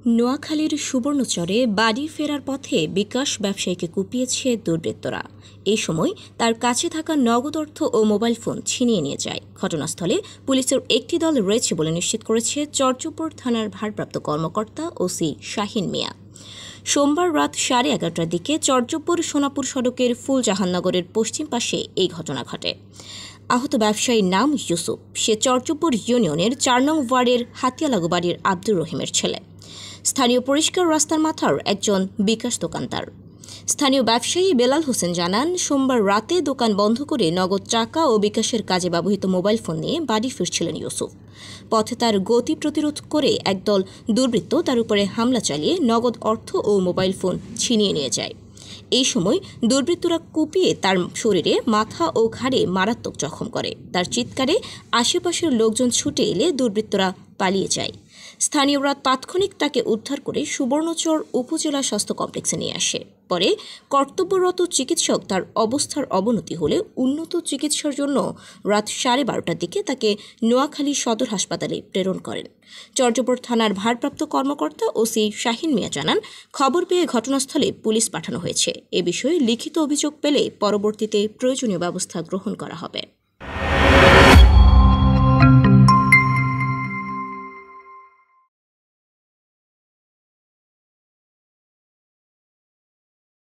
নোয়াখালীর সুবর্ণচরে বাড়ি ফেরার পথে বিকাশ ব্যবসায়ীকে কুপিয়েছে দুর্বৃত্তরা। এই সময় তার কাছে থাকা নগদ অর্থ ও মোবাইল ফোন ছিনিয়ে নিয়ে যায়। ঘটনাস্থলে পুলিশের একটি দল রয়েছে বলে নিশ্চিত করেছে চরচুপুর থানার ভারপ্রাপ্ত কর্মকর্তা ওসি শাহিন মিয়া। সোমবার রাত 11:30টার দিকে চরচুপুর সোনাপুর সড়কের ফুলজাহাননগরের পশ্চিম পাশে এই ঘটনা ঘটে। আহত ব্যবসায়ীর নাম ইউসুফ। সে চরচুপুর ইউনিয়নের 4 নং ওয়ার্ডের হাতিয়ালাগু বাড়ির আব্দুর রহিমের ছেলে। স্থানীয় পরিষ্কার রাস্তার মাথার একজন বিকাশ দোকানদার। স্থানীয় ব্যবসায়ী বেলাল হোসেন জানান, সোমবার রাতে দোকান বন্ধ করে নগদ টাকা ও বিকাশের কাজে ব্যবহৃত মোবাইল ফোন নিয়ে বাড়ি ফিরছিলেন ইউসুফ। পথে তার গতি প্রতিরোধ করে একদল দুর্বৃত্ত তার উপরে হামলা চালিয়ে নগদ অর্থ ও মোবাইল ফোন ছিনিয়ে নিয়ে যায়। এই সময় দুর্বৃত্তরা কুপিয়ে তার শরীরে মাথা ও ঘাড়ে মারাত্মক জখম করে। তার চিৎকারে আশেপাশের লোকজন ছুটে এলে দুর্বৃত্তরা পালিয়ে যায়। স্থানীয়রা তাৎক্ষণিক তাকে উদ্ধার করে সুবর্ণচর উপজেলা স্বাস্থ্য কমপ্লেক্সে নিয়ে আসে। পরে কর্তব্যরত চিকিৎসক তার অবস্থার অবনতি হলে উন্নত চিকিৎসার জন্য রাত 12:30টার দিকে তাকে নোয়াখালী সদর হাসপাতালে প্রেরণ করেন। চরচুপুর থানার ভারপ্রাপ্ত কর্মকর্তা ওসি শাহিন মিয়া জানান, খবর পেয়ে ঘটনাস্থলে পুলিশ পাঠানো হয়েছে। এ বিষয়ে লিখিত অভিযোগ পেলে পরবর্তীতে প্রয়োজনীয় ব্যবস্থা গ্রহণ করা হবে।